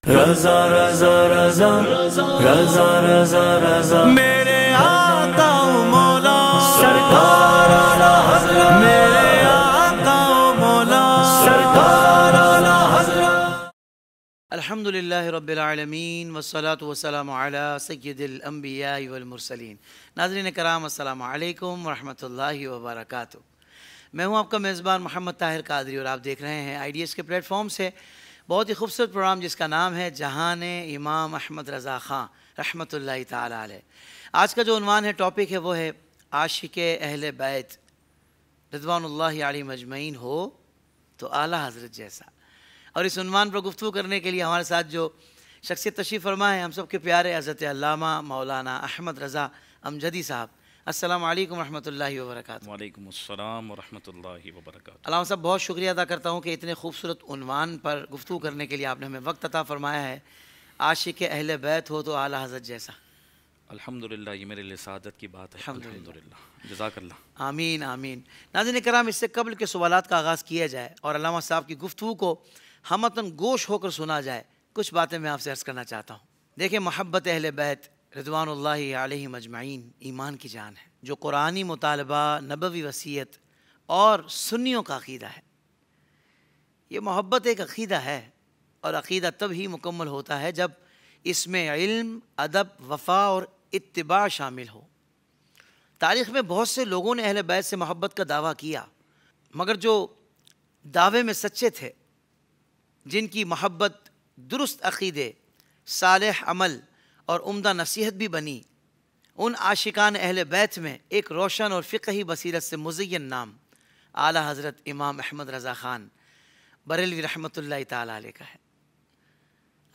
رضا رضا رضا رضا رضا رضا میرے آقا و مولا سرکار اعلی حضرت، میرے آقا و مولا سرکار اعلی حضرت۔ الحمدللہ رب العالمین والصلاة والسلام علی سید الانبیاء والمرسلین۔ ناظرین کرام السلام علیکم ورحمۃ اللہ وبرکاتہ۔ میں ہوں آپ کا میزبان محمد طاہر قادری اور آپ دیکھ رہے ہیں آئی ڈی ایس کے پلیٹ فارم سے بہت ہی خوبصورت پروگرام جس کا نام ہے جہان امام احمد رضا خان رحمۃ اللہ تعالی علیہ۔ آج کا جو عنوان ہے، ٹاپک ہے، وہ ہے عاشق اہل بیت رضوان اللہ علیہم اجمعین ہو تو اعلیٰ حضرت جیسا۔ اور اس عنوان پر گفتگو کرنے کے لیے ہمارے ساتھ جو شخصیت تشریف فرما ہے، ہم سب کے پیارے حضرت علامہ مولانا احمد رضا امجدی صاحب۔ السلام علیکم ورحمۃ اللہ وبرکاتہ۔ وعلیکم السلام ورحمۃ اللہ وبرکاتہ۔ علامہ صاحب، بہت شکریہ ادا کرتا ہوں کہ اتنے خوبصورت عنوان پر گفتگو کرنے کے لیے آپ نے ہمیں وقت عطا فرمایا ہے۔ عاشق اہل بیت ہو تو اعلیٰ حضرت جیسا۔ الحمدللہ، یہ میرے لیے سعادت کی بات ہے۔ الحمدللہ، جزاک اللہ۔ آمین آمین۔ ناظرین کرام، اس سے قبل کے سوالات کا آغاز کیا جائے اور علامہ صاحب کی گفتگو کو ہمتاً گوش ہو کر سنا جائے، کچھ باتیں میں آپ سے عرض کرنا چاہتا ہوں۔ دیکھیں، محبت اہل بیت رضوان اللہ علیہم اجمعین ایمان کی جان ہے، جو قرآنی مطالبہ، نبوی وصیت اور سنیوں کا عقیدہ ہے۔ یہ محبت ایک عقیدہ ہے، اور عقیدہ تب ہی مکمل ہوتا ہے جب اس میں علم، ادب، وفا اور اتباع شامل ہو۔ تاریخ میں بہت سے لوگوں نے اہل بیت سے محبت کا دعویٰ کیا، مگر جو دعوے میں سچے تھے، جن کی محبت درست عقیدے، صالح عمل اور عمدہ نصیحت بھی بنی، ان عاشقان اہل بیت میں ایک روشن اور فقہی بصیرت سے مزین نام اعلیٰ حضرت امام احمد رضا خان بریلوی رحمۃ اللہ تعالی علیہ کا ہے۔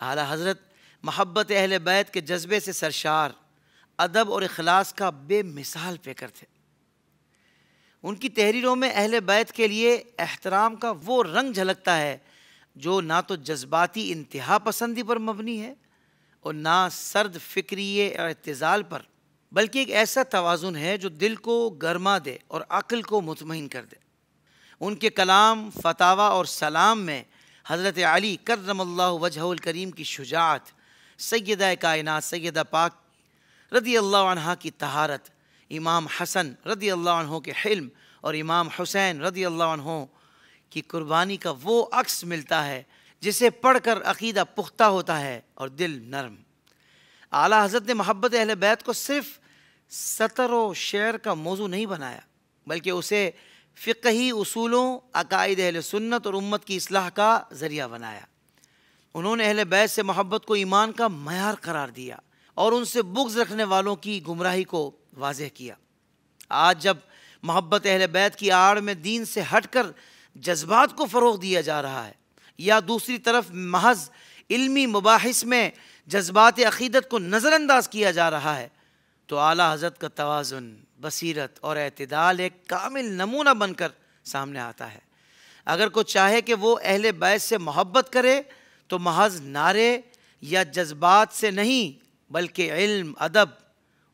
اعلیٰ حضرت محبت اہل بیت کے جذبے سے سرشار، ادب اور اخلاص کا بے مثال پیکر تھے۔ ان کی تحریروں میں اہل بیت کے لیے احترام کا وہ رنگ جھلکتا ہے جو نہ تو جذباتی انتہا پسندی پر مبنی ہے اور نہ سرد فکری اعتزال پر، بلکہ ایک ایسا توازن ہے جو دل کو گرما دے اور عقل کو مطمئن کر دے۔ ان کے کلام، فتاویٰ اور سلام میں حضرت علی کرم اللہ وجہہ الکریم کی شجاعت، سیدہ کائنات سیدہ پاک رضی اللہ عنہ کی طہارت، امام حسن رضی اللہ عنہ کے حلم اور امام حسین رضی اللہ عنہ کی قربانی کا وہ عکس ملتا ہے جسے پڑھ کر عقیدہ پختہ ہوتا ہے اور دل نرم۔ اعلیٰ حضرت نے محبت اہل بیت کو صرف سطر و شعر کا موضوع نہیں بنایا، بلکہ اسے فقہی اصولوں، عقائد اہل سنت اور امت کی اصلاح کا ذریعہ بنایا۔ انہوں نے اہل بیت سے محبت کو ایمان کا معیار قرار دیا اور ان سے بغض رکھنے والوں کی گمراہی کو واضح کیا۔ آج جب محبت اہل بیت کی آڑ میں دین سے ہٹ کر جذبات کو فروغ دیا جا رہا ہے، یا دوسری طرف محض علمی مباحث میں جذبات عقیدت کو نظر انداز کیا جا رہا ہے، تو اعلیٰ حضرت کا توازن، بصیرت اور اعتدال ایک کامل نمونہ بن کر سامنے آتا ہے۔ اگر کوئی چاہے کہ وہ اہل بیت سے محبت کرے تو محض نعرے یا جذبات سے نہیں، بلکہ علم، ادب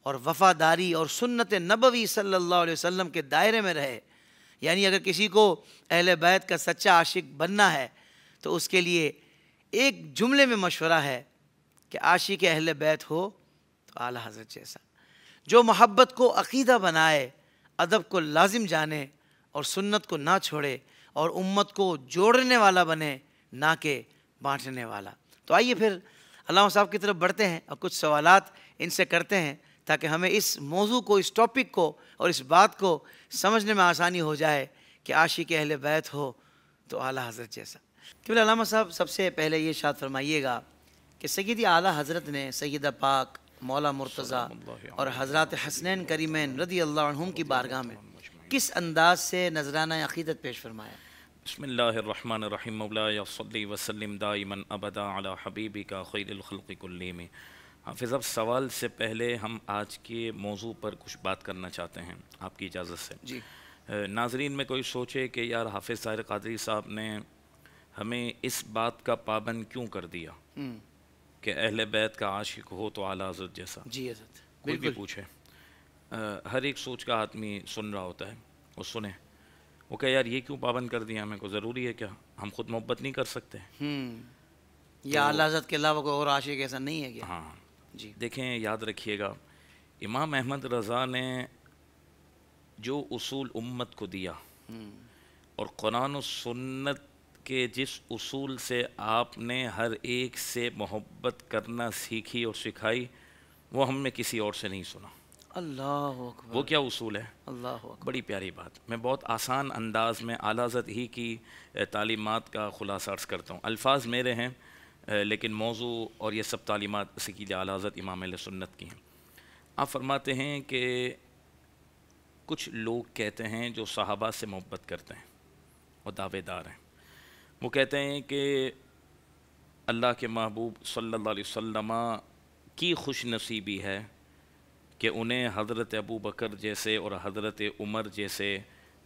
اور وفاداری اور سنت نبوی صلی اللہ علیہ وسلم کے دائرے میں رہے۔ یعنی اگر کسی کو اہل بیت کا سچا عاشق بننا ہے تو اس کے لیے ایک جملے میں مشورہ ہے کہ عاشق اہل بیت ہو تو اعلیٰ حضرت جیسا، جو محبت کو عقیدہ بنائے، ادب کو لازم جانے اور سنت کو نہ چھوڑے اور امت کو جوڑنے والا بنے، نہ کہ بانٹنے والا۔ تو آئیے پھر علامہ صاحب کی طرف بڑھتے ہیں اور کچھ سوالات ان سے کرتے ہیں تاکہ ہمیں اس موضوع کو، اس ٹاپک کو اور اس بات کو سمجھنے میں آسانی ہو جائے کہ عاشق اہل بیت ہو تو اعلیٰ حضرت جیسا۔ کیونکہ علامہ صاحب، سب سے پہلے یہ ارشاد فرمائیے گا کہ سیدی اعلیٰ حضرت نے سیدہ پاک مولا مرتضیٰ اور حضرات حسنین کریمین رضی اللہ عنہم کی بارگاہ میں کس انداز سے نذرانہ عقیدت پیش فرمایا؟ بسم اللہ الرحمن الرحیم۔ مولایا صلی وسلم دائما ابدا علی حبیبک خیر الخلق کلہم۔ حافظ، اب سوال سے پہلے ہم آج کے موضوع پر کچھ بات کرنا چاہتے ہیں آپ کی اجازت سے۔ جی۔ ناظرین میں کوئی سوچے کہ یار حافظ طاہر قادری صاحب نے ہمیں اس بات کا پابند کیوں کر دیا کہ اہل بیت کا عاشق ہو تو اعلیٰ حضرت جیسا؟ جی حضرت، کوئی بھی پوچھے، ہر ایک سوچ کا آدمی سن رہا ہوتا ہے، وہ سنے، وہ کہ یار یہ کیوں پابند کر دیا ہمیں، کو ضروری ہے کیا؟ ہم خود محبت نہیں کر سکتے؟ یا اعلیٰ حضرت کے علاوہ کوئی اور عاشق ایسا نہیں ہے کیا؟ ہاں جی دیکھیں، یاد رکھیے گا، امام احمد رضا نے جو اصول امت کو دیا اور قرآن و سنت کے جس اصول سے آپ نے ہر ایک سے محبت کرنا سیکھی اور سکھائی، وہ ہم نے کسی اور سے نہیں سنا۔ اللہ اکبر، وہ کیا اصول ہے؟ اللہ اکبر، بڑی پیاری بات، میں بہت آسان انداز میں اعلیٰ حضرت ہی کی تعلیمات کا خلاصہ عرض کرتا ہوں۔ الفاظ میرے ہیں لیکن موضوع اور یہ سب تعلیمات سکیل اعلیٰ حضرت امام اہل سنت کی ہیں۔ آپ فرماتے ہیں کہ کچھ لوگ کہتے ہیں جو صحابہ سے محبت کرتے ہیں اور دعوے دار ہیں، وہ کہتے ہیں کہ اللہ کے محبوب صلی اللہ علیہ وسلم کی خوش نصیبی ہے کہ انہیں حضرت ابو بکر جیسے اور حضرت عمر جیسے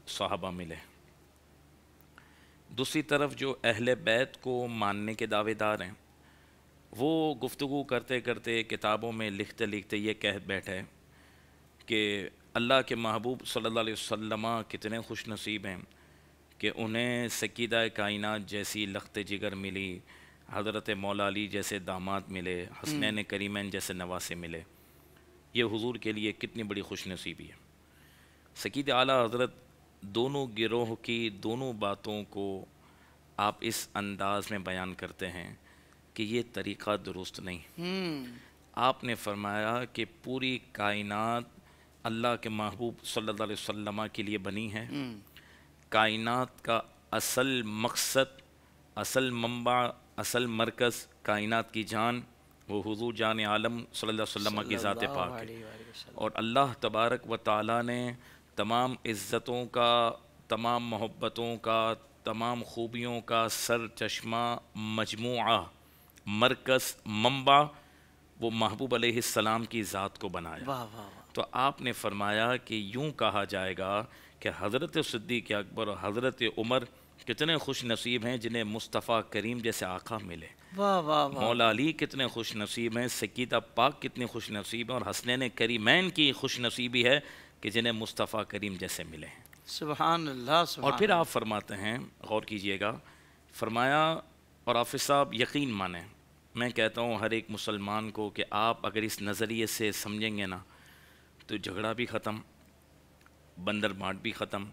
صحابہ ملے۔ دوسری طرف جو اہل بیت کو ماننے کے دعوے دار ہیں، وہ گفتگو کرتے کرتے کتابوں میں لکھتے لکھتے یہ کہہ بیٹھے کہ اللہ کے محبوب صلی اللہ علیہ وسلم کتنے خوش نصیب ہیں کہ انہیں سکیدہ کائنات جیسی لخت جگر ملی، حضرت مولا علی جیسے داماد ملے، حسنین کریمین جیسے نواسے ملے۔ یہ حضور کے لیے کتنی بڑی خوش نصیبی ہے۔ سکید اعلیٰ حضرت دونوں گروہ کی دونوں باتوں کو آپ اس انداز میں بیان کرتے ہیں کہ یہ طریقہ درست نہیں۔ آپ نے فرمایا کہ پوری کائنات اللہ کے محبوب صلی اللہ علیہ وسلم کے لیے بنی ہے۔ کائنات کا اصل مقصد، اصل منبع، اصل مرکز، کائنات کی جان وہ حضور جان عالم صلی اللہ علیہ وسلم کی ذات پاک ہے، اور اللہ تبارک و تعالیٰ نے تمام عزتوں کا، تمام محبتوں کا، تمام خوبیوں کا سر چشمہ، مجموعہ، مرکز، منبع وہ محبوب علیہ السلام کی ذات کو بنایا۔ واہ واہ واہ، تو آپ نے فرمایا کہ یوں کہا جائے گا کہ حضرت صدیق اکبر اور حضرت عمر کتنے خوش نصیب ہیں جنہیں مصطفیٰ کریم جیسے آقا ملے۔ واہ واہ واہ، مولا علی کتنے خوش نصیب ہیں، سکیدہ پاک کتنے خوش نصیب ہیں، اور حسنین کریمین کی خوش نصیبی ہے کہ جنہیں مصطفیٰ کریم جیسے ملے ہیں۔ سبحان اللہ، سبحان اور پھر آپ فرماتے ہیں، غور کیجئے گا، فرمایا، اور حافظ صاحب یقین مانیں، میں کہتا ہوں ہر ایک مسلمان کو کہ آپ اگر اس نظریے سے سمجھیں گے نا تو جھگڑا بھی ختم، بندر بانٹ بھی ختم،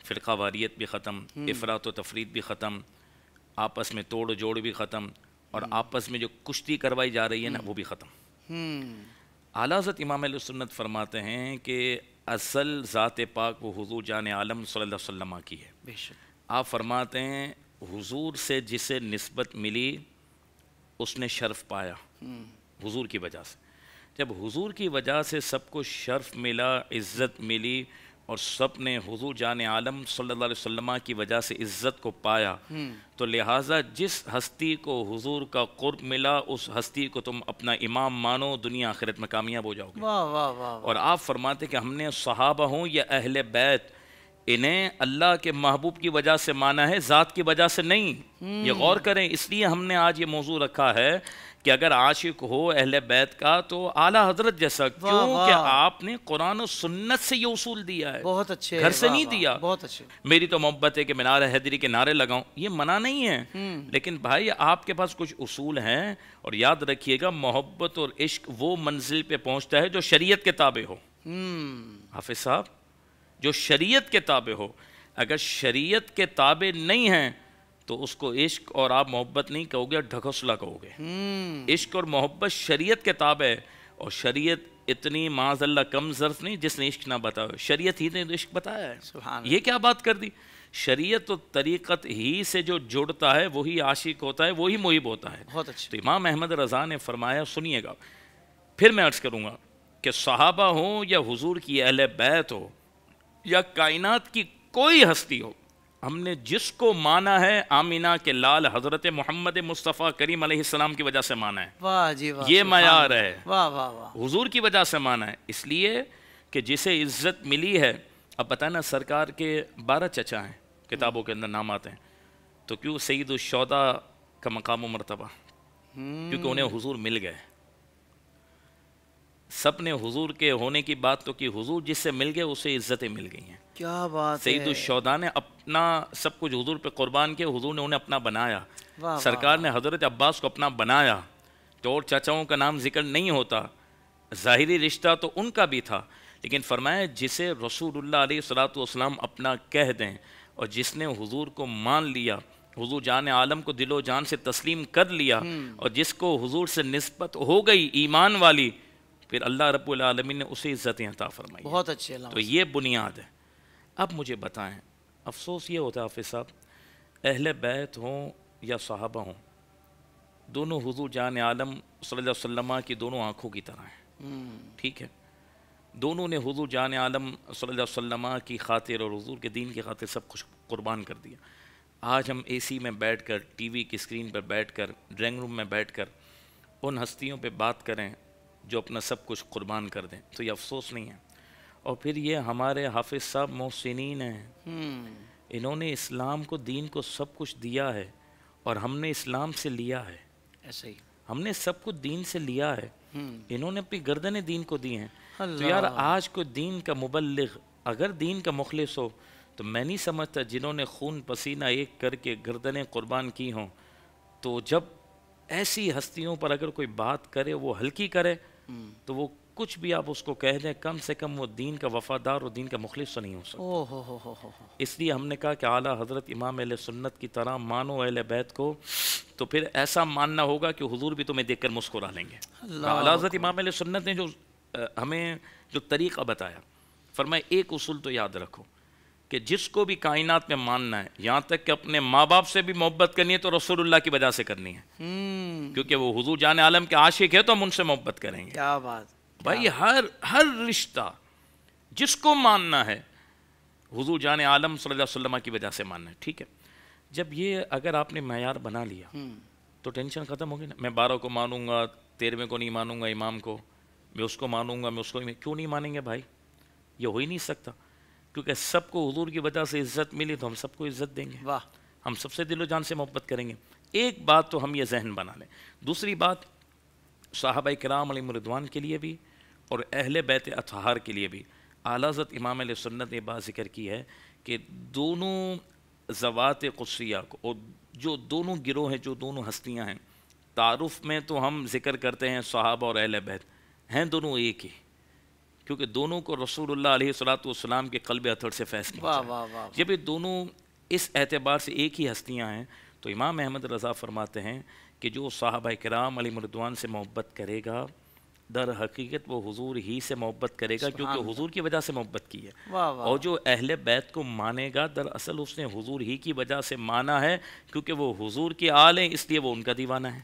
فرقہ واریت بھی ختم، افراط و تفرید بھی ختم، آپس میں توڑ جوڑ بھی ختم، اور آپس میں جو کشتی کروائی جا رہی ہے نا وہ بھی ختم۔ اعلیٰ حضرت امام اہل سنت فرماتے ہیں کہ اصل ذات پاک وہ حضور جان عالم صلی اللہ علیہ وسلم کی ہے۔ بے شک، آپ فرماتے ہیں حضور سے جسے نسبت ملی اس نے شرف پایا حضور کی وجہ سے۔ جب حضور کی وجہ سے سب کو شرف ملا، عزت ملی، اور سب نے حضور جان عالم صلی اللہ علیہ وسلم کی وجہ سے عزت کو پایا، تو لہٰذا جس ہستی کو حضور کا قرب ملا اس ہستی کو تم اپنا امام مانو، دنیا آخرت میں کامیاب ہو جاؤ گے۔ واہ واہ واہ، اور آپ فرماتے کہ ہم نے صحابہ ہوں یا اہل بیت، انہیں اللہ کے محبوب کی وجہ سے مانا ہے، ذات کی وجہ سے نہیں۔ یہ غور کریں، اس لیے ہم نے آج یہ موضوع رکھا ہے کہ اگر عاشق ہو اہل بیت کا تو اعلیٰ حضرت جیسا، کیوں کہ آپ نے قرآن و سنت سے یہ اصول دیا ہے، بہت اچھے، گھر سے واہ نہیں واہ، دیا۔ بہت اچھے، میری تو محبت ہے کہ مینار حیدری کے نعرے لگاؤں، یہ منع نہیں ہے، لیکن بھائی آپ کے پاس کچھ اصول ہیں، اور یاد رکھیے گا محبت اور عشق وہ منزل پہ پہنچتا ہے جو شریعت کے تابع ہو۔ حافظ صاحب، جو شریعت کے تابع ہو، اگر شریعت کے تابع نہیں ہیں تو اس کو عشق اور آپ محبت نہیں کہو گے، ڈھکوسلا کہو گے۔ عشق اور محبت شریعت کے تابع ہے، اور شریعت اتنی معاذ اللہ کم ظرف نہیں جس نے عشق نہ بتایا، شریعت ہی نے تو عشق بتایا ہے۔ سبحان یہ کیا بات کر دی؟ شریعت و طریقت ہی سے جو جڑتا ہے وہی عاشق ہوتا ہے، وہی محب ہوتا ہے۔ بہت اچھے، تو امام احمد رضا نے فرمایا، سنیے گا، پھر میں عرض کروں گا کہ صحابہ ہوں یا حضور کی اہل بیت ہو یا کائنات کی کوئی ہستی ہو، ہم نے جس کو مانا ہے آمینہ کے لال حضرت محمد مصطفیٰ کریم علیہ السلام کی وجہ سے مانا ہے۔ واہ جی واہ، یہ سبحان معیار اللہ، ہے، واہ واہ واہ، حضور کی وجہ سے مانا ہے، اس لیے کہ جسے عزت ملی ہے۔ اب بتائیں نا، سرکار کے 12 چچا ہیں، کتابوں کے اندر نام آتے ہیں، تو کیوں سید الشہداء کا مقام و مرتبہ؟ کیونکہ انہیں حضور مل گئے۔ سب نے حضور کے ہونے کی بات تو کی، حضور جس سے مل گئے اسے عزتیں مل گئی ہیں. کیا بات ہے. سید الشہداء نے اپنا سب کچھ حضور پہ قربان کیا، حضور نے انہیں اپنا بنایا. سرکار نے حضرت عباس کو اپنا بنایا، تو اور چاچاؤں کا نام ذکر نہیں ہوتا، ظاہری رشتہ تو ان کا بھی تھا، لیکن فرمایا جسے رسول اللہ علیہ الصلوۃ والسلام اپنا کہہ دیں اور جس نے حضور کو مان لیا، حضور جان عالم کو دل و جان سے تسلیم کر لیا، اور جس کو حضور سے نسبت ہو گئی ایمان والی، پھر اللہ رب العالمین نے اسے عزتیں عطا فرمائی. بہت اچھے. تو یہ بنیاد ہے. اب مجھے بتائیں، افسوس یہ ہوتا ہے حافظ صاحب، اہل بیت ہوں یا صحابہ ہوں، دونوں حضور جان عالم صلی اللہ علیہ وسلم کی دونوں آنکھوں کی طرح ہیں. ٹھیک ہے، دونوں نے حضور جان عالم صلی اللہ علیہ وسلم کی خاطر اور حضور کے دین کی خاطر سب کچھ قربان کر دیا. آج ہم اے سی میں بیٹھ کر، ٹی وی کی اسکرین پر بیٹھ کر، ڈرائنگ روم میں بیٹھ کر ان ہستیوں پہ بات کریں جو اپنا سب کچھ قربان کر دیں، تو یہ افسوس نہیں ہے. اور پھر یہ ہمارے حافظ صاحب محسنین ہیں، انہوں نے اسلام کو، دین کو سب کچھ دیا ہے، اور ہم نے اسلام سے لیا ہے. ایسے ہی ہم نے سب کچھ دین سے لیا ہے، انہوں نے اپنی گردنیں دین کو دی ہیں. تو یار آج کو دین کا مبلغ اگر دین کا مخلص ہو تو میں نہیں سمجھتا جنہوں نے خون پسینہ ایک کر کے گردنیں قربان کی ہوں، تو جب ایسی ہستیوں پر اگر کوئی بات کرے وہ ہلکی کرے تو وہ کچھ بھی آپ اس کو کہہ دیں، کم سے کم وہ دین کا وفادار اور دین کا مخلص تو نہیں ہو سکتا. اس لیے ہم نے کہا کہ اعلیٰ حضرت امام اہل سنت کی طرح مانو اہل بیت کو، تو پھر ایسا ماننا ہوگا کہ حضور بھی تمہیں دیکھ کر مسکرا لیں گے. اعلیٰ حضرت امام اہل سنت نے جو ہمیں جو طریقہ بتایا، فرمایا ایک اصول تو یاد رکھو کہ جس کو بھی کائنات میں ماننا ہے، یہاں تک کہ اپنے ماں باپ سے بھی محبت کرنی ہے تو رسول اللہ کی وجہ سے کرنی ہے، کیونکہ وہ حضور جان عالم کے عاشق ہے تو ہم ان سے محبت کریں گے. کیا بات بھائی، ہر رشتہ جس کو ماننا ہے حضور جان عالم صلی اللہ علیہ وسلم کی وجہ سے ماننا ہے. ٹھیک ہے، جب یہ اگر آپ نے معیار بنا لیا تو ٹینشن ختم ہوگی نا. میں 12 کو مانوں گا، 13ویں کو نہیں مانوں گا، امام کو میں اس کو مانوں گا، میں اس کو کیوں نہیں مانیں گے بھائی؟ یہ ہو ہی نہیں سکتا، کیونکہ سب کو حضور کی وجہ سے عزت ملی تو ہم سب کو عزت دیں گے. واہ، ہم سب سے دل و جان سے محبت کریں گے. ایک بات تو ہم یہ ذہن بنا لیں. دوسری بات، صحابہ کرام علیہم رضوان کے لیے بھی اور اہل بیت اطہار کے لیے بھی اعلیٰ حضرت امام علیہ سنت نے بات ذکر کی ہے کہ دونوں ذوات قدسیہ کو، اور جو دونوں گروہ ہیں، جو دونوں ہستیاں ہیں، تعارف میں تو ہم ذکر کرتے ہیں صحابہ اور اہل بیت، ہیں دونوں ایک ہی، کیونکہ دونوں کو رسول اللہ علیہ الصلوۃ والسلام کے قلب اطہر سے فیض پہنچا. جب یہ دونوں اس اعتبار سے ایک ہی ہستیاں ہیں تو امام احمد رضا فرماتے ہیں کہ جو صحابہ کرام علیہم رضوان سے محبت کرے گا در حقیقت وہ حضور ہی سے محبت کرے گا، کیونکہ حضور کی وجہ سے محبت کی ہے. اور جو اہل بیت کو مانے گا دراصل اس نے حضور ہی کی وجہ سے مانا ہے، کیونکہ وہ حضور کے آل ہیں، اس لیے وہ ان کا دیوانہ ہے.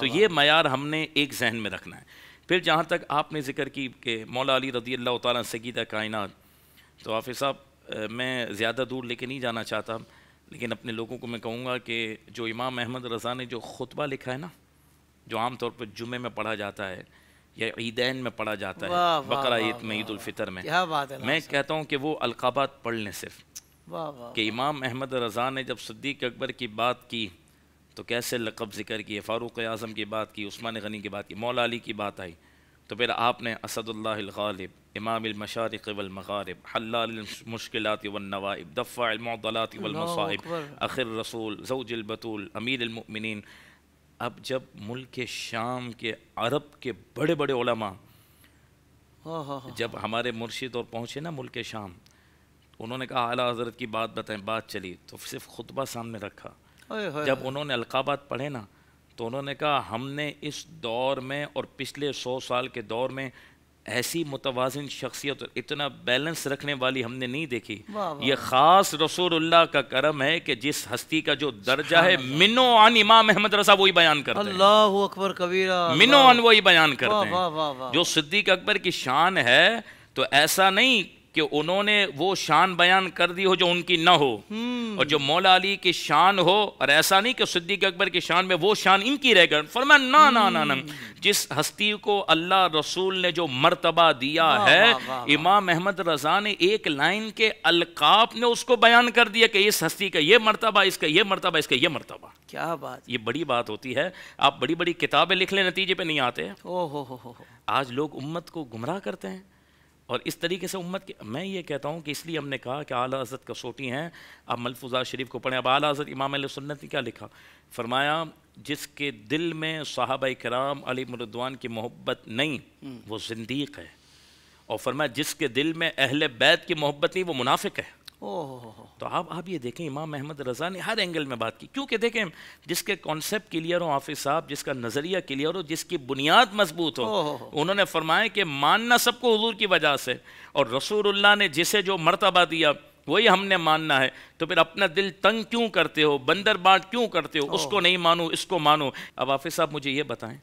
تو یہ معیار ہم نے ایک ذہن میں رکھنا ہے. پھر جہاں تک آپ نے ذکر کی کہ مولا علی رضی اللہ تعالیٰ سیدہ کائنات، تو حافظ صاحب میں زیادہ دور لے کے نہیں جانا چاہتا، لیکن اپنے لوگوں کو میں کہوں گا کہ جو امام احمد رضا نے جو خطبہ لکھا ہے نا، جو عام طور پر جمعے میں پڑھا جاتا ہے یا عیدین میں پڑھا جاتا ہے، بقرہ عید میں، عید الفطر میں، میں کہتا ہوں کہ وہ القابات پڑھ لیں صرف، کہ امام احمد رضا نے جب صدیق اکبر کی بات کی تو کیسے لقب ذکر کیے، فاروق اعظم کی بات کی، عثمان غنی کی بات کی، مولا علی کی بات آئی تو پھر آپ نے اسد اللہ الغالب، امام المشارق والمغارب، حلال المشکلات والنوائب، دفع المعضلات والمصائب، اخر رسول، زوج البتول، امیر المؤمنین. اب جب ملک شام کے عرب کے بڑے بڑے علماء جب ہمارے مرشد اور پہنچے نا ملک شام، انہوں نے کہا اعلیٰ حضرت کی بات بتائیں، بات چلی تو صرف خطبہ سامنے رکھا. جب انہوں نے القابات پڑھے نا تو انہوں نے کہا ہم نے اس دور میں اور پچھلے 100 سال کے دور میں ایسی متوازن شخصیت اور اتنا بیلنس رکھنے والی ہم نے نہیں دیکھی. یہ خاص رسول اللہ کا کرم ہے کہ جس ہستی کا جو درجہ ہے منو عن امام احمد رضا وہی بیان کرتے ہیں. اللہ اکبر کبیرہ، منو عن وہی بیان کرتے ہیں. جو صدیق اکبر کی شان ہے تو ایسا نہیں کہ انہوں نے وہ شان بیان کر دی ہو جو ان کی نہ ہو، اور جو مولا علی کی شان ہو، اور ایسا نہیں کہ صدیق اکبر کی شان میں وہ شان ان کی رہ گئی. فرمایا نا نا نا نا، جس ہستی کو اللہ رسول نے جو مرتبہ دیا ہے، امام احمد رضا نے ایک لائن کے القاب نے اس کو بیان کر دیا کہ اس ہستی کا یہ مرتبہ، اس کا یہ مرتبہ، اس کا یہ مرتبہ. کیا بات، یہ بڑی بات ہوتی ہے. آپ بڑی بڑی کتابیں لکھ لیں، نتیجے پہ نہیں آتے. آج لوگ امت کو گمراہ کرتے ہیں، اور اس طریقے سے امت کی، میں یہ کہتا ہوں کہ اس لیے ہم نے کہا کہ اعلیٰ حضرت کسوٹی ہیں. آپ ملفوظات شریف کو پڑھیں. اب اعلیٰ حضرت امام اہل سنت نے کیا لکھا؟ فرمایا جس کے دل میں صحابہ کرام علیہم رضوان کی محبت نہیں وہ زندیق ہے، اور فرمایا جس کے دل میں اہل بیت کی محبت نہیں وہ منافق ہے. تو آپ یہ دیکھیں امام احمد رضا نے ہر اینگل میں بات کی، کیونکہ دیکھیں جس کے کانسیپٹ کلیئر ہو حافظ صاحب، جس کا نظریہ کلیئر ہو، جس کی بنیاد مضبوط ہو، انہوں نے فرمایا کہ ماننا سب کو حضور کی وجہ سے، اور رسول اللہ نے جسے جو مرتبہ دیا وہی ہم نے ماننا ہے. تو پھر اپنا دل تنگ کیوں کرتے ہو، بندر بانٹ کیوں کرتے ہو، اس کو نہیں مانو اس کو مانو. اب حافظ صاحب مجھے یہ بتائیں،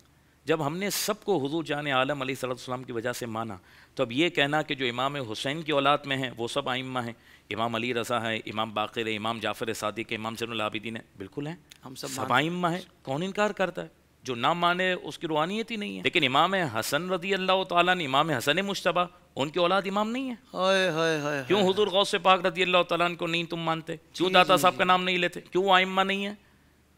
جب ہم نے سب کو حضور جان عالم علیہ السلام کی وجہ سے مانا، تو اب یہ کہنا کہ جو امام حسین کی اولاد میں ہیں وہ سب ائمہ ہیں، امام علی رضا ہے، امام باقر ہے، امام جعفر صادق ہے، امام زین العابدین ہے، بالکل ہیں، ہم سب ائمہ ہیں. کون انکار کرتا ہے؟ جو نہ مانے اس کی روحانیت ہی نہیں ہے. لیکن امام حسن رضی اللہ تعالیٰ نے، امام حسن مجتبیٰ، ان کی اولاد امام نہیں ہے. کیوں حضور غوث پاک رضی اللہ تعالیٰ کو نہیں تم مانتے؟ کیوں داتا صاحب کا نام نہیں لیتے؟ کیوں وہ ائمہ نہیں ہیں؟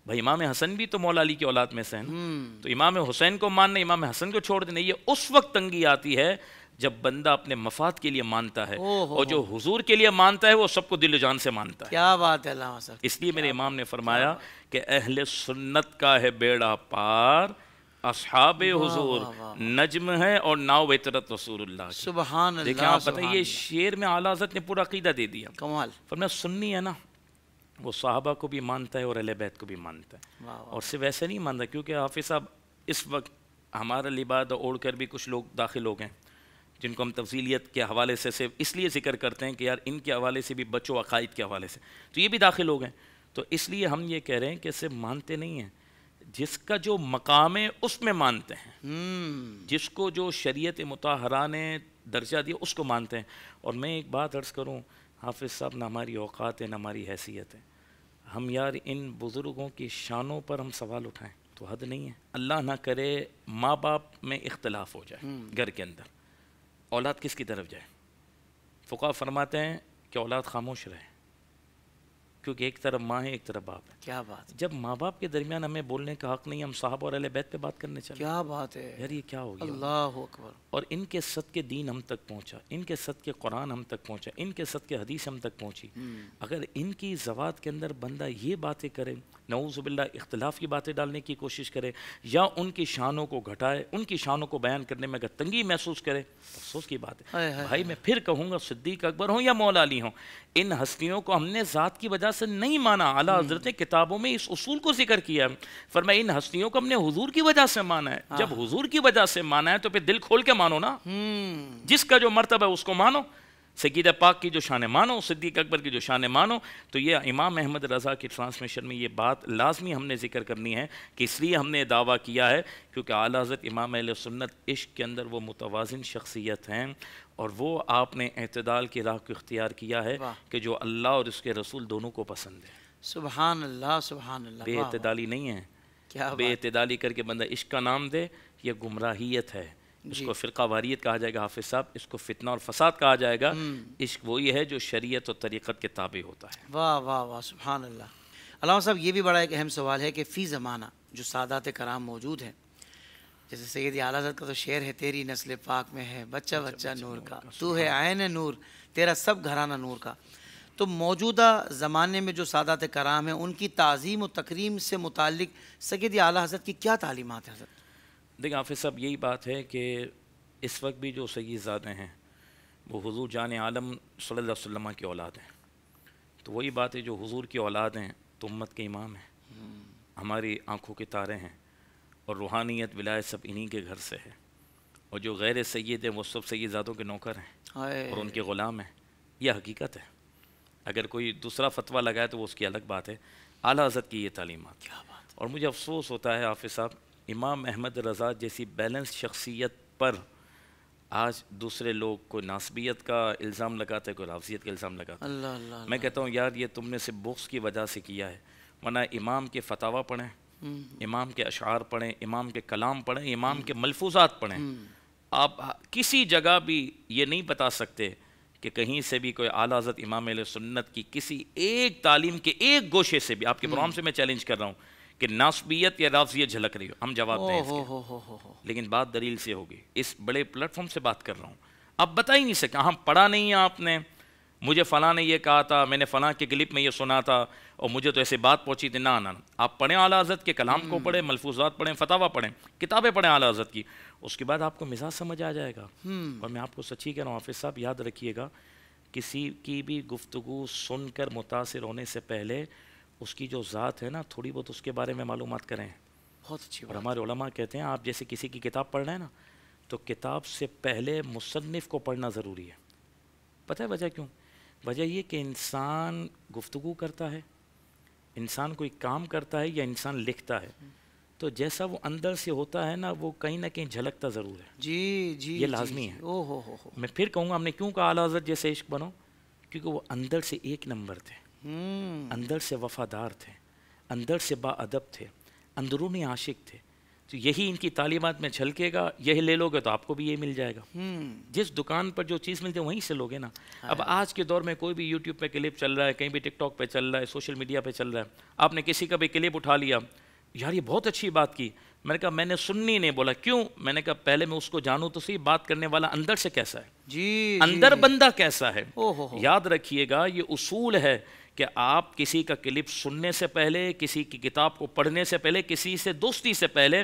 بھائی امام حسن بھی تو مولا علی کی اولاد میں سے ہیں. تو امام حسین کو ماننا، امام حسن کو چھوڑ دینا، یہ اس وقت تنگی آتی ہے جب بندہ اپنے مفاد کے لیے مانتا ہے، اور جو حضور کے لیے مانتا ہے وہ سب کو دل و جان سے مانتا ہے. کیا بات ہے علامہ صاحب. اس لیے میرے امام نے فرمایا کہ اہل سنت کا ہے بیڑا پار، اصحاب حضور نجم ہے اور ناو عطرت رسول اللہ. سبحان اللہ. دیکھیں آپ بتائیں، یہ شعر میں اعلیٰ حضرت نے پورا عقیدہ دے دیا. کمال. فرمایا سنی ہے نا، وہ صحابہ کو بھی مانتا ہے اور اہل بیت کو بھی مانتا ہے، اور صرف ایسے نہیں مانتا. کیونکہ حافظ صاحب اس وقت ہمارا لبادہ اوڑھ کر بھی کچھ لوگ داخل ہو گئے جن کو ہم تفضیلیت کے حوالے سے صرف اس لیے ذکر کرتے ہیں کہ یار ان کے حوالے سے بھی بچو، عقائد کے حوالے سے، تو یہ بھی داخل ہو گئے. تو اس لیے ہم یہ کہہ رہے ہیں کہ صرف مانتے نہیں ہیں، جس کا جو مقام ہے اس میں مانتے ہیں، جس کو جو شریعت مطہرہ نے درجہ دیا اس کو مانتے ہیں. اور میں ایک بات عرض کروں حافظ صاحب، نہ ہماری اوقات ہے نہ ہماری حیثیت ہے، ہم یار ان بزرگوں کی شانوں پر ہم سوال اٹھائیں تو حد نہیں ہے. اللہ نہ کرے ماں باپ میں اختلاف ہو جائے گھر کے اندر، اولاد کس کی طرف جائے؟ فقہا فرماتے ہیں کہ اولاد خاموش رہے، کیونکہ ایک طرف ماں ہے ایک طرف باپ ہے. کیا بات. جب ماں باپ کے درمیان ہمیں بولنے کا حق نہیں، ہم صحابہ اور اہل بیت پہ بات کرنے چلے. کیا بات ہے یار یہ کیا ہو گیا؟ اللہ اکبر. اور ان کے صدقے دین ہم تک پہنچا، ان کے صدقے قرآن ہم تک پہنچا، ان کے صدقے حدیث ہم تک پہنچی. اگر ان کی زوات کے اندر بندہ یہ باتیں کرے، نعوذ باللہ اختلاف کی باتیں ڈالنے کی کوشش کرے، یا ان کی شانوں کو گھٹائے، ان کی شانوں کو بیان کرنے میں اگر تنگی محسوس کرے، افسوس کی بات ہے. بھائی میں پھر کہوں گا، صدیق اکبر ہوں یا مولا علی ہوں، ان ہستیوں کو ہم نے ذات کی وجہ سے نہیں مانا. اعلیٰ حضرت نے کتابوں میں اس اصول کو ذکر کیا ہے. فرمایا ان ہستیوں کو ہم نے حضور کی وجہ سے مانا ہے. جب حضور کی وجہ سے مانا ہے تو پھر دل کھول کے مانو نا، جس کا جو مرتبہ ہے اس کو مانو. سیدہ پاک کی جو شان مانو، صدیق اکبر کی جو شان مانو. تو یہ امام احمد رضا کی ٹرانسمیشن میں یہ بات لازمی ہم نے ذکر کرنی ہے کہ اس لیے ہم نے دعویٰ کیا ہے کیونکہ اعلیٰ حضرت امام اہل سنت عشق کے اندر وہ متوازن شخصیت ہیں، اور وہ آپ نے اعتدال کی راہ کو اختیار کیا ہے کہ جو اللہ اور اس کے رسول دونوں کو پسند ہے. سبحان اللہ سبحان اللہ. بے اعتدالی نہیں ہے. بے اعتدالی کر کے بندہ عشق کا نام دے، یہ گمراہیت ہے. اس کو فرقہ واریت کہا جائے گا حافظ صاحب، اس کو فتنہ اور فساد کہا جائے گا. عشق وہی ہے جو شریعت اور طریقت کے تابع ہوتا ہے. واہ واہ واہ سبحان اللہ. علامہ صاحب یہ بھی بڑا ایک اہم سوال ہے کہ فی زمانہ جو سادات کرام موجود ہیں، جیسے سید اعلیٰ حضرت کا تو شعر ہے، تیری نسل پاک میں ہے بچہ بچہ نور کا، تو ہے عین نور، تیرا سب گھرانہ نور کا. تو موجودہ زمانے میں جو سادات کرام ہیں ان کی تعظیم و تکریم سے متعلق سید اعلیٰ حضرت کی کیا تعلیمات ہیں حضرت؟ دیکھیں حافظ صاحب یہی بات ہے کہ اس وقت بھی جو سید زادے ہیں وہ حضور جان عالم صلی اللہ علیہ وسلم کی اولاد ہیں. تو وہی بات ہے جو حضور کی اولاد ہیں تو امت کے امام ہیں، ہماری آنکھوں کے تارے ہیں، اور روحانیت ولایت سب انہی کے گھر سے ہے. اور جو غیر سید ہیں وہ سب سید زادوں کے نوکر ہیں اور ان کے غلام ہیں. یہ حقیقت ہے. اگر کوئی دوسرا فتویٰ لگائے تو وہ اس کی الگ بات ہے. اعلیٰ حضرت کی یہ تعلیمات. کیا بات. اور مجھے افسوس ہوتا ہے حافظ صاحب، امام احمد رضا جیسی بیلنس شخصیت پر آج دوسرے لوگ کوئی ناسبیت کا الزام لگاتے ہیں، کوئی رافضیت کا الزام لگاتے ہیں۔ اللہ اللہ میں کہتا ہوں یار یہ تم نے صرف بغض کی وجہ سے کیا ہے، ورنہ امام کے فتاویٰ پڑھیں، امام کے اشعار پڑھیں، امام کے کلام پڑھیں، امام کے ملفوظات پڑھیں۔ آپ کسی جگہ بھی یہ نہیں بتا سکتے کہ کہیں سے بھی کوئی اعلیٰ حضرت امام اہل سنت کی کسی ایک تعلیم کے ایک گوشے سے بھی، آپ کے پروگرام سے میں چیلنج کر رہا ہوں کہ ناسبیت یا رافضیت جھلک رہی ہو، ہم جواب دیں اس کے، لیکن بات دلیل سے ہوگی۔ اس بڑے پلیٹ فارم سے بات کر رہا ہوں، آپ بتا ہی نہیں سکتے، ہم پڑھا نہیں ہے آپ نے، مجھے فلاں نے یہ کہا تھا، میں نے فلاں کے کلپ میں یہ سنا تھا اور مجھے تو ایسے بات پہنچی تھی، نہ آپ پڑھیں اعلیٰ حضرت کے کلام کو پڑھیں، ملفوظات پڑھیں، فتاویٰ پڑھیں، کتابیں پڑھیں اعلیٰ حضرت کی، اس کے بعد آپ کو مزاج سمجھ آ جائے گا۔ اور میں آپ کو سچی کہہ رہا ہوں حافظ صاحب، یاد رکھیے گا، کسی کی بھی گفتگو سن کر متاثر ہونے سے پہلے اس کی جو ذات ہے نا، تھوڑی بہت اس کے بارے میں معلومات کریں۔ بہت اچھی اور بات۔ ہمارے علماء کہتے ہیں آپ جیسے کسی کی کتاب پڑھ رہے ہیں نا، تو کتاب سے پہلے مصنف کو پڑھنا ضروری ہے۔ پتہ ہے وجہ کیوں؟ وجہ یہ کہ انسان گفتگو کرتا ہے، انسان کوئی کام کرتا ہے یا انسان لکھتا ہے، تو جیسا وہ اندر سے ہوتا ہے نا، وہ کہیں نہ کہیں جھلکتا ضرور ہے۔ جی جی یہ لازمی ہے۔ او ہو میں پھر کہوں گا، ہم نے کیوں کہا اعلیٰ حضرت جیسے عشق بنو؟ کیونکہ وہ اندر سے ایک نمبر تھے، اندر سے وفادار تھے، اندر سے با ادب تھے، اندرونی عاشق تھے۔ تو یہی ان کی تعلیمات میں جھلکے گا، یہی لے لو گے تو آپ کو بھی یہ مل جائے گا۔ جس دکان پر جو چیز ملتی ہے وہیں سے لوگے نا۔ اب آج کے دور میں کوئی بھی یوٹیوب پہ کلپ چل رہا ہے، کہیں بھی ٹک ٹاک پہ چل رہا ہے، سوشل میڈیا پہ چل رہا ہے، آپ نے کسی کا بھی کلپ اٹھا لیا، یار یہ بہت اچھی بات کی، میں نے کہا میں نے سننی نہیں، بولا کیوں؟ میں نے کہا پہلے میں اس کو جانوں تو صحیح، بات کرنے والا اندر سے کیسا ہے، جی اندر بندہ کیسا ہے۔ یاد رکھیے گا یہ اصول ہے کہ آپ کسی کا کلپ سننے سے پہلے، کسی کی کتاب کو پڑھنے سے پہلے، کسی سے دوستی سے پہلے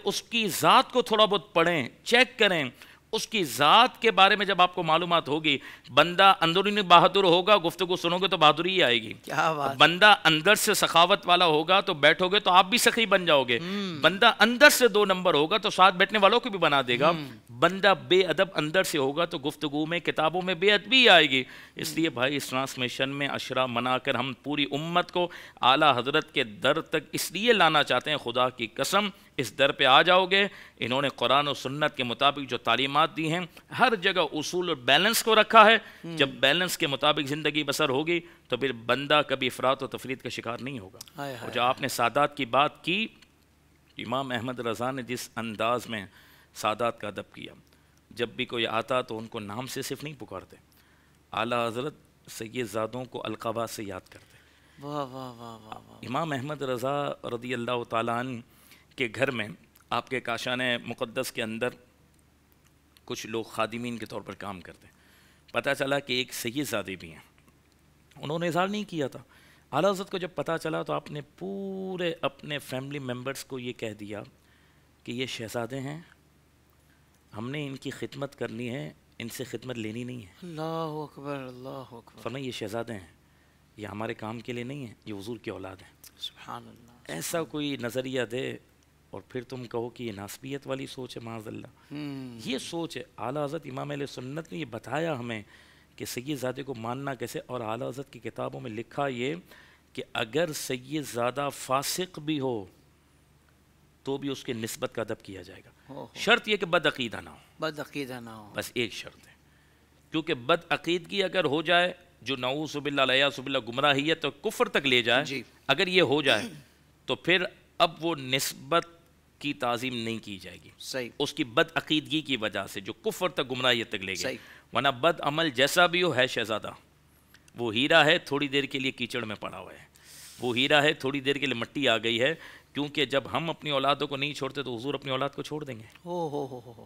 اس کی ذات کو تھوڑا بہت پڑھیں، چیک کریں۔ اس کی ذات کے بارے میں جب آپ کو معلومات ہوگی، بندہ اندرونی بہادر ہوگا، گفتگو سنو گے تو بہادری ہی آئے گی۔ کیا بات۔ بندہ اندر سے سخاوت والا ہوگا تو بیٹھو گے تو آپ بھی سخی بن جاؤ گے۔ بندہ اندر سے 2 نمبر ہوگا تو ساتھ بیٹھنے والوں کو بھی بنا دے گا۔ بندہ بے ادب اندر سے ہوگا تو گفتگو میں، کتابوں میں بے ادبی آئے گی۔ اس لیے بھائی اس ٹرانسمیشن میں اشرا منا کر ہم پوری امت کو اعلیٰ حضرت کے در تک اس لیے لانا چاہتے ہیں، خدا کی قسم اس در پہ آ جاؤ گے، انہوں نے قرآن و سنت کے مطابق جو تعلیمات دی ہیں، ہر جگہ اصول اور بیلنس کو رکھا ہے۔ جب بیلنس کے مطابق زندگی بسر ہوگی تو پھر بندہ کبھی افراط و تفریط کا شکار نہیں ہوگا۔ اور جو آپ نے سادات کی بات کی، امام احمد رضا نے جس انداز میں سادات کا ادب کیا، جب بھی کوئی آتا تو ان کو نام سے صرف نہیں پکارتے، اعلیٰ حضرت سید زادوں کو القابات سے یاد کرتے۔ واہ واہ واہ واہ۔ امام احمد رضا رضی اللہ تعالیٰ عنہ کے گھر میں، آپ کے کاشان مقدس کے اندر کچھ لوگ خادمین کے طور پر کام کرتے، پتہ چلا کہ ایک سید زادے بھی ہیں، انہوں نے اظہار نہیں کیا تھا۔ اعلیٰ حضرت کو جب پتہ چلا تو آپ نے پورے اپنے فیملی ممبرز کو یہ کہہ دیا کہ یہ شہزادے ہیں، ہم نے ان کی خدمت کرنی ہے، ان سے خدمت لینی نہیں ہے۔ اللہ اکبر، اللہ اکبر۔ فرمایا یہ شہزادے ہیں، یہ ہمارے کام کے لیے نہیں ہیں، یہ حضور کی اولاد ہیں۔ سبحان اللہ۔ ایسا کوئی نظریہ دے اور پھر تم کہو کہ یہ ناسبیت والی سوچ ہے، معاذ اللہ۔ یہ سوچ ہے۔ اعلیٰ حضرت امام اہل سنت نے یہ بتایا ہمیں کہ سید زادے کو ماننا کیسے، اور اعلیٰ حضرت کی کتابوں میں لکھا یہ کہ اگر سید زادہ فاسق بھی ہو تو بھی اس کے نسبت کا ادب کیا جائے گا، شرط یہ کہ بد عقیدہ نہ ہو۔ بد عقیدہ نہ ہو، بس ایک شرط ہے، کیونکہ بد عقیدگی اگر ہو جائے جو نعوذ باللہ علیہ باللہ گمراہیت اور کفر تک لے جائے، اگر یہ ہو جائے تو پھر اب وہ نسبت کی تعظیم نہیں کی جائے گی، صحیح، اس کی بد عقیدگی کی وجہ سے جو کفر تک گمراہیت تک لے گئے۔ ورنہ بد عمل جیسا بھی ہو ہے شہزادہ، وہ ہیرا ہے تھوڑی دیر کے لیے کیچڑ میں پڑا ہوا ہے، وہ ہیرا ہے تھوڑی دیر کے لیے مٹی آ گئی ہے، کیونکہ جب ہم اپنی اولادوں کو نہیں چھوڑتے تو حضور اپنی اولاد کو چھوڑ دیں گے۔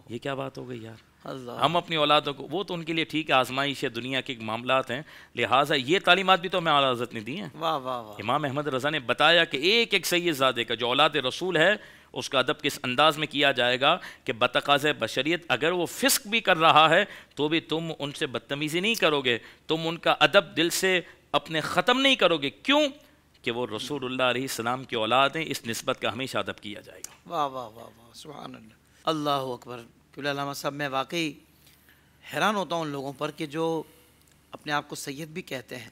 یہ کیا بات ہو گئی یار، ہم اپنی اولادوں کو، وہ تو ان کے لیے ٹھیک ہے، آزمائش ہے، دنیا کے معاملات ہیں، لہٰذا یہ تعلیمات بھی تو ہمیں اعلیٰ حضرت نے دی ہیں۔ امام احمد رضا نے بتایا کہ ایک ایک سید زادے کا جو اولاد رسول ہے اس کا ادب کس انداز میں کیا جائے گا کہ بتقاضۂ بشریت اگر وہ فسق بھی کر رہا ہے تو بھی تم ان سے بدتمیزی نہیں کرو گے، تم ان کا ادب دل سے اپنے ختم نہیں کرو گے، کیوں کہ وہ رسول اللہ علیہ السلام کی اولاد ہیں، اس نسبت کا ہمیشہ ادب کیا جائے گا۔ واہ واہ واہ واہ، سبحان اللہ، اللہ اکبر۔ قبلہ علامہ صاحب، میں واقعی حیران ہوتا ہوں ان لوگوں پر کہ جو اپنے آپ کو سید بھی کہتے ہیں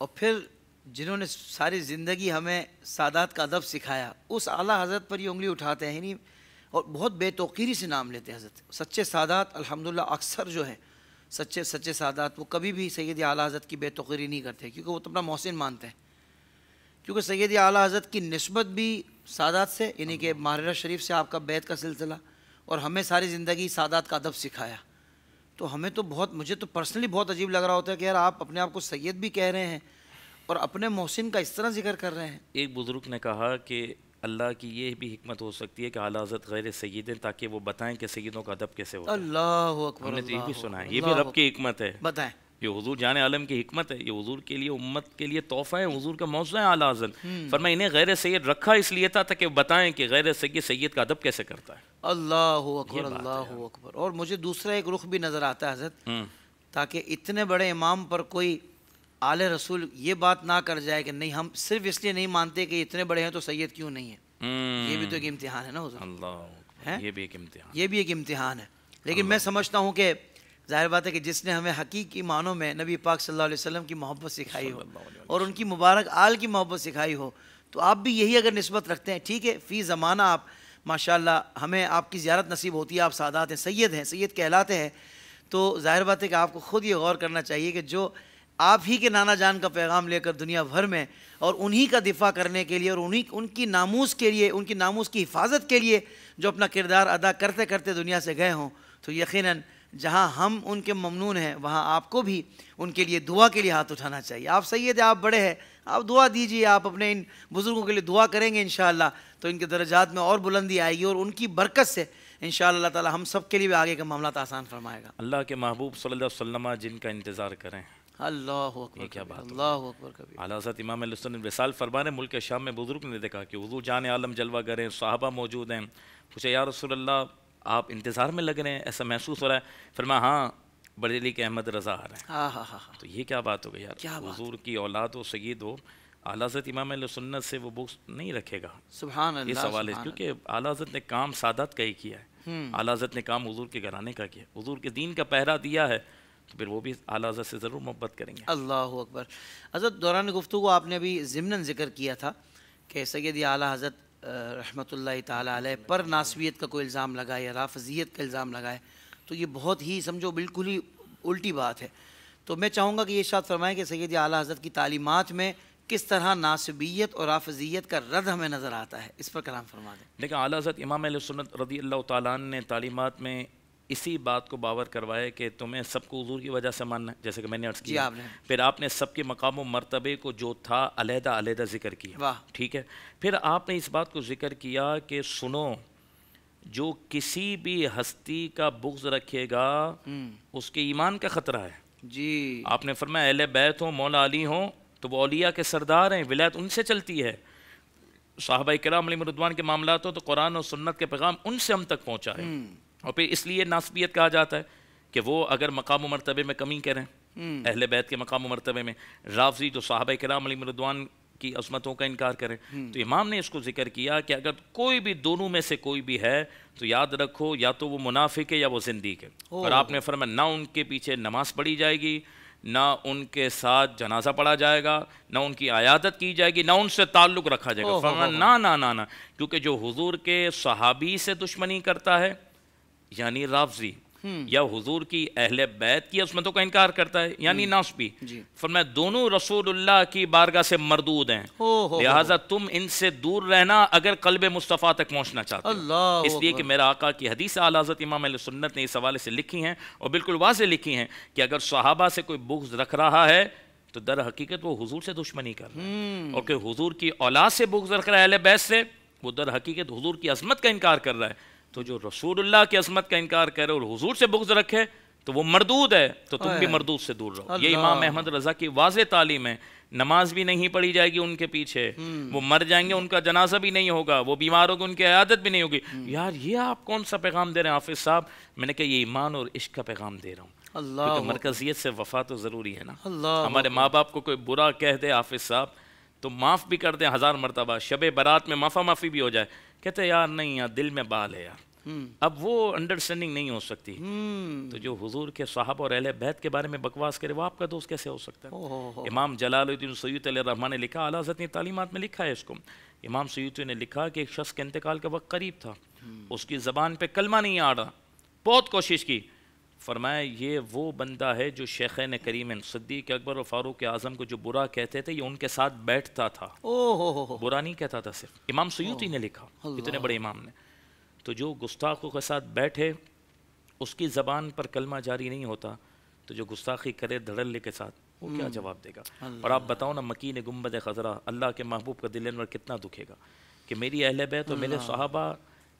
اور پھر جنہوں نے ساری زندگی ہمیں سادات کا ادب سکھایا، اس اعلیٰ حضرت پر یہ انگلی اٹھاتے ہیں۔ یعنی اور بہت بے توقیری سے نام لیتے ہیں حضرت. سچے سادات الحمدللہ اکثر جو ہیں سچے سادات وہ کبھی بھی سید اعلیٰ حضرت کی بے توقیری نہیں کرتے کیونکہ وہ تو اپنا محسن مانتے ہیں. کیونکہ سید اعلیٰ حضرت کی نسبت بھی سادات سے یعنی کہ ماہرہ شریف سے آپ کا بیعت کا سلسلہ اور ہمیں ساری زندگی سادات کا ادب سکھایا. تو ہمیں تو بہت مجھے تو پرسنلی بہت عجیب لگ رہا ہوتا ہے کہ یار آپ اپنے آپ کو سید بھی کہہ رہے ہیں اور اپنے محسن کا اس طرح ذکر کر رہے ہیں. ایک بزرگ نے کہا کہ اللہ کی یہ بھی حکمت ہو سکتی ہے کہ اعلیٰ حضرت غیر سید ہیں تاکہ وہ بتائیں کہ سیدوں کا ادب کیسے ہوتا ہے. اللہ اکبر. ہم نے تو یہ بھی سنا ہے, یہ بھی رب کی حکمت ہے. بتائیں. یہ حضور جان عالم کی حکمت ہے, یہ حضور کے لیے امت کے لیے تحفہ ہے, حضور کا موضوع ہے اعلیٰ حضرت. فرمایا انہیں غیر سید رکھا اس لیے تھا تاکہ بتائیں کہ غیر سید کا ادب کیسے کرتا ہے. اللہ اکبر اللہ اکبر. اور مجھے دوسرا ایک رخ بھی نظر آتا ہے حضرت, تاکہ اتنے بڑے امام پر کوئی آل رسول یہ بات نہ کر جائے کہ نہیں ہم صرف اس لیے نہیں مانتے کہ اتنے بڑے ہیں تو سید کیوں نہیں ہے. یہ بھی تو ایک امتحان ہے نا حضور. اللہ, یہ بھی ایک امتحان, یہ بھی ایک امتحان ہے. لیکن میں سمجھتا ہوں کہ ظاہر بات ہے کہ جس نے ہمیں حقیقی معنوں میں نبی پاک صلی اللہ علیہ وسلم کی محبت سکھائی ہو اور ان کی مبارک آل کی محبت سکھائی ہو تو آپ بھی یہی اگر نسبت رکھتے ہیں ٹھیک ہے, فی زمانہ آپ ماشاءاللہ ہمیں آپ کی زیارت نصیب ہوتی ہے, آپ سادات ہیں, سید کہلاتے ہیں, تو ظاہر بات ہے کہ آپ کو خود یہ غور کرنا چاہیے کہ جو آپ ہی کے نانا جان کا پیغام لے کر دنیا بھر میں اور انہی کا دفاع کرنے کے لیے اور ان کی ناموس کے لیے, ان کی ناموس کی حفاظت کے لیے جو اپنا کردار ادا کرتے کرتے دنیا سے گئے ہوں, تو یقیناً جہاں ہم ان کے ممنون ہیں وہاں آپ کو بھی ان کے لیے دعا کے لیے ہاتھ اٹھانا چاہیے. آپ سید ہیں, آپ بڑے ہیں, آپ دعا دیجیے, آپ اپنے ان بزرگوں کے لیے دعا کریں گے انشاءاللہ تو ان کے درجات میں اور بلندی آئے گی اور ان کی برکت سے انشاءاللہ اللہ تعالی ہم سب کے لیے بھی آگے کا معاملات آسان فرمائے گا. اللہ کے محبوب صلی اللہ علیہ وسلم جن کا انتظار کریں. اللہ اکبر, کیا بات, اللہ اکبر کبیر. اعلیٰ حضرت امام علیہ السلام وصال فرما رہے, ملک شام میں بزرگ نے دیکھا کہ حضور جان عالم جلوہ گر ہیں, صحابہ موجود ہیں. پوچھا یا رسول اللہ آپ انتظار میں لگ رہے ہیں, ایسا محسوس ہو رہا ہے؟ فرمایا ہاں بریلی کے احمد رضا آ رہے ہیں. تو یہ کیا بات ہو گئی یار, حضور کی اولاد ہو, سید ہو, اعلیٰ حضرت امام علیہ سنت سے وہ بغض نہیں رکھے گا. سبحان اللہ. یہ سوال ہے کیونکہ اعلیٰ حضرت نے کام سادات کا ہی کیا ہے, اعلیٰ حضرت نے کام حضور کے گھرانے کا کیا, حضور کے دین کا پہرا دیا ہے, تو پھر وہ بھی اعلیٰ حضرت سے ضرور محبت کریں گے. اللہ اکبر. حضرت دوران گفتگو آپ نے بھی ضمناً ذکر کیا تھا کہ سید اعلیٰ حضرت رحمۃ اللہ تعالیٰ علیہ پر ناسبیت کا کوئی الزام لگائے یا رافضیت کا الزام لگائے, تو یہ بہت ہی سمجھو بالکل ہی الٹی بات ہے. تو میں چاہوں گا کہ یہ ارشاد فرمائیں کہ سید اعلیٰ حضرت کی تعلیمات میں کس طرح ناسبیت اور رافضیت کا رد ہمیں نظر آتا ہے, اس پر کلام فرما دیں. لیکن اعلیٰ حضرت امام علیہ سنت رضی اللہ تعالیٰ عنہ نے تعلیمات میں اسی بات کو باور کروایا کہ تمہیں سب کو حضور کی وجہ سے ماننا ہے, جیسے کہ میں نے عرض کیا. پھر آپ نے سب کے مقام و مرتبے کو جو تھا علیحدہ ذکر کیا, ٹھیک ہے. پھر آپ نے اس بات کو ذکر کیا کہ سنو, جو کسی بھی ہستی کا بغض رکھے گا اس کے ایمان کا خطرہ ہے. جی آپ نے فرمایا اہل بیت ہوں, مولا علی ہوں, تو وہ اولیاء کے سردار ہیں, ولایت ان سے چلتی ہے. صحابہ کرام علیہم رضوان کے معاملات ہوں تو قرآن و سنت کے پیغام ان سے ہم تک پہنچا ہے. اور پھر اس لیے ناسبیت کہا جاتا ہے کہ وہ اگر مقام و مرتبے میں کمی کریں اہل بیت کے مقام و مرتبے میں, رافضی جو صحابہ کرام علیہم رضوان کی عظمتوں کا انکار کریں, تو امام نے اس کو ذکر کیا کہ اگر کوئی بھی دونوں میں سے کوئی بھی ہے تو یاد رکھو یا تو وہ منافق ہے یا وہ زندیق ہے. اور آپ نے فرمایا نہ ان کے پیچھے نماز پڑھی جائے گی, نہ ان کے ساتھ جنازہ پڑھا جائے گا, نہ ان کی عیادت کی جائے گی, نہ ان سے تعلق رکھا جائے گا. فرمایا نہ, کیونکہ جو حضور کے صحابی سے دشمنی کرتا ہے یعنی رافضی, یا حضور کی اہل بیت کی عظمتوں کا انکار کرتا ہے یعنی ناسبی, فرمایا دونوں رسول اللہ کی بارگاہ سے مردود ہیں, لہٰذا تم ان سے دور رہنا اگر قلب مصطفیٰ تک پہنچنا چاہتے ہو. اس لیے کہ میرا آقا کی حدیث اعلیٰ حضرت امام علیہ سنت نے اس حوالے سے لکھی ہیں اور بالکل واضح لکھی ہیں کہ اگر صحابہ سے کوئی بغض رکھ رہا ہے تو در حقیقت وہ حضور سے دشمنی کر رہا ہے, اور کہ حضور کی اولاد سے بغض رکھ رہا ہے اہل بیت سے, وہ در حقیقت حضور کی عظمت کا انکار کر رہا ہے. تو جو رسول اللہ کی عظمت کا انکار کرے اور حضور سے بغض رکھے تو وہ مردود ہے, تو تم بھی مردود سے دور رہو. یہ امام احمد رضا کی واضح تعلیم ہے. نماز بھی نہیں پڑھی جائے گی ان کے پیچھے, وہ مر جائیں گے ان کا جنازہ بھی نہیں ہوگا, وہ بیمار ہوگا ان کی عیادت بھی نہیں ہوگی. یار یہ آپ کون سا پیغام دے رہے ہیں حافظ صاحب؟ میں نے کہا یہ ایمان اور عشق کا پیغام دے رہا ہوں, کیونکہ مرکزیت سے وفا تو ضروری ہے نا. ہمارے ماں باپ کو کوئی برا کہہ دے حافظ صاحب تو معاف بھی کر دیں 1000 مرتبہ, شب برات میں معافی بھی ہو جائے, کہتے یار نہیں یار دل میں بال ہے یار. اب وہ انڈرسٹینڈنگ نہیں ہو سکتی. تو جو حضور کے صحابہ اور اہل بیت کے بارے میں بکواس کرے وہ آپ کا دوست کیسے ہو سکتا ہے؟ امام جلال الدین سیوطی علیہ الرحمٰن نے لکھا, اعلیٰ حضرت نے تعلیمات میں لکھا ہے اس کو, امام سیوطی نے لکھا کہ ایک شخص کے انتقال کا وقت قریب تھا, اس کی زبان پہ کلمہ نہیں آ رہا، بہت کوشش کی، فرمایا یہ وہ بندہ ہے جو شیخین کریمین صدیق اکبر و فاروق اعظم کو جو برا کہتے تھے یہ ان کے ساتھ بیٹھتا تھا، برا نہیں کہتا تھا صرف۔ امام سیوطی نے لکھا، اتنے بڑے امام نے، تو جو گستاخوں کے ساتھ بیٹھے اس کی زبان پر کلمہ جاری نہیں ہوتا، تو جو گستاخی کرے دھڑلے کے ساتھ وہ کیا جواب دے گا؟ اور آپ بتاؤ نا، مکین گنبد خضرا، اللہ کے محبوب کا دل انور کتنا دکھے گا کہ میری اہل بیت اور میرے صحابہ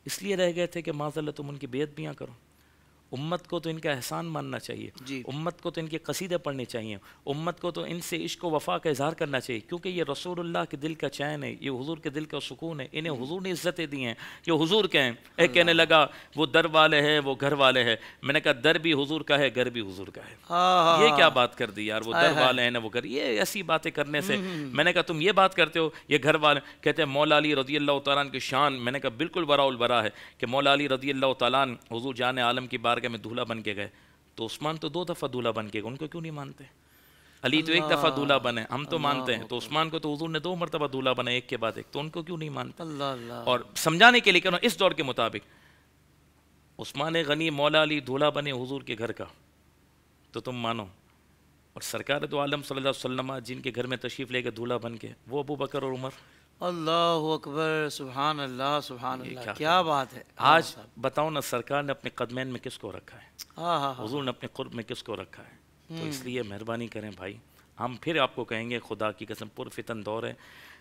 اس لیے رہ گئے تھے کہ معاذ اللہ تم ان کی بیعت بھی نہ کرو۔ امت کو تو ان کا احسان ماننا چاہیے، امت کو تو ان کے قصیدے پڑھنے چاہیے، امت کو تو ان سے عشق و وفا کا اظہار کرنا چاہیے، کیونکہ یہ رسول اللہ کے دل کا چین ہے، یہ حضور کے دل کا سکون ہے، انہیں حضور نے عزتیں دی ہیں، یہ حضور کے ہیں۔ ایک کہنے لگا وہ در والے ہیں وہ گھر والے ہیں، میں نے کہا در بھی حضور کا ہے گھر بھی حضور کا ہے۔ یہ کیا بات کر دی یار، وہ در والے ہیں نا وہ گھر، یہ ایسی باتیں کرنے سے میں نے کہا تم یہ بات کرتے ہو یہ گھر والے کہتے ہیں مولا علی رضی اللہ تعالیٰ عنہ کی شان، میں نے کہا بالکل براء البراء ہے کہ مولا علی رضی اللہ تعالیٰ عنہ حضور جان عالم کی بارگاہ میں دولہا بن کے گئے، تو عثمان تو 2 دفعہ دولہا بن کے گئے، ان کو کیوں نہیں مانتے؟ علی تو 1 دفعہ دولہا بنے، ہم تو مانتے ہیں، تو عثمان کو تو حضور نے 2 مرتبہ دولہا بنا ایک کے بعد ایک، تو ان کو کیوں نہیں مانتے؟ اور سمجھانے کے لیے کہ اس دور کے مطابق عثمان غنی مولا علی دولہا بنے حضور کے گھر کا تو تم مانو، اور سرکار دو عالم صلی اللہ علیہ وسلم جن کے گھر میں تشریف لے کے دولہا بن کے وہ ابو بکر اور عمر۔ اللہ اکبر، سبحان اللہ سبحان اللہ، کیا بات ہے۔ آج بتاؤ نا سرکار نے اپنے قدمین میں کس کو رکھا ہے، حضور نے اپنے قرب میں کس کو رکھا ہے؟ تو اس لیے مہربانی کریں بھائی، ہم پھر آپ کو کہیں گے خدا کی قسم پرفتن دور ہے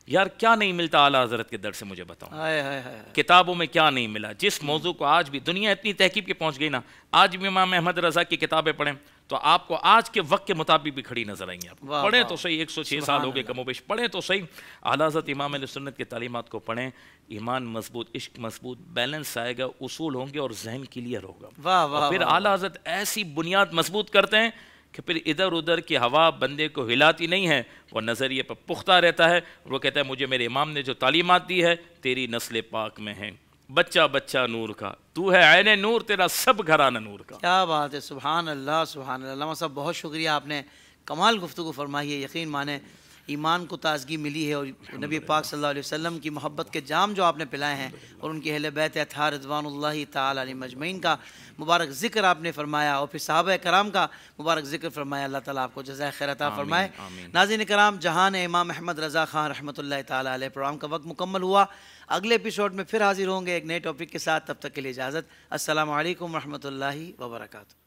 یار، کیا نہیں ملتا اعلیٰ حضرت کے در سے، مجھے بتاؤں کتابوں میں کیا نہیں ملا، جس موضوع کو آج بھی دنیا اتنی تحقیق کے پہنچ گئی نا، آج بھی امام احمد رضا کی کتابیں پڑھیں تو آپ کو آج کے وقت کے مطابق بھی کھڑی نظر آئیں گے، آپ پڑھیں تو صحیح، 106 سال ہو گئے کم و بیش، پڑھیں تو صحیح، اعلیٰ حضرت امام علیہ سنت کی تعلیمات کو پڑھیں، ایمان مضبوط، عشق مضبوط، بیلنس آئے گا، اصول ہوں گے اور ذہن کلیئر ہوگا، اور پھر اعلیٰ حضرت ایسی بنیاد مضبوط کرتے ہیں کہ پھر ادھر ادھر کی ہوا بندے کو ہلاتی نہیں ہے، وہ نظریے پر پختہ رہتا ہے، وہ کہتا ہے مجھے میرے امام نے جو تعلیمات دی ہے تیری نسل پاک میں ہے، بچہ بچہ نور کا، تو ہے عین نور، تیرا سب گھرانہ نور کا۔ کیا بات ہے، سبحان اللہ سبحان اللہ۔ علامہ صاحب بہت شکریہ، آپ نے کمال گفتگو فرمائی ہے، یقین مانیں ایمان کو تازگی ملی ہے، اور نبی پاک صلی اللہ علیہ وسلم کی محبت کے جام جو آپ نے پلائے ہیں اور ان کے اہل بیت اطہار رضوان اللہ تعالی علیہم اجمعین کا مبارک ذکر آپ نے فرمایا، اور پھر صحابہ کرام کا مبارک ذکر فرمایا، اللہ تعالیٰ آپ کو جزائے خیر عطا فرمائے۔ ناظرین کرام، جہان امام احمد رضا خان رحمۃ اللہ تعالی علیہ، پروگرام کا وقت مکمل ہوا، اگلے ایپیسوڈ میں پھر حاضر ہوں گے ایک نئے ٹاپک کے ساتھ، تب تک کے لیے اجازت، السلام علیکم ورحمۃ اللہ وبرکاتہ۔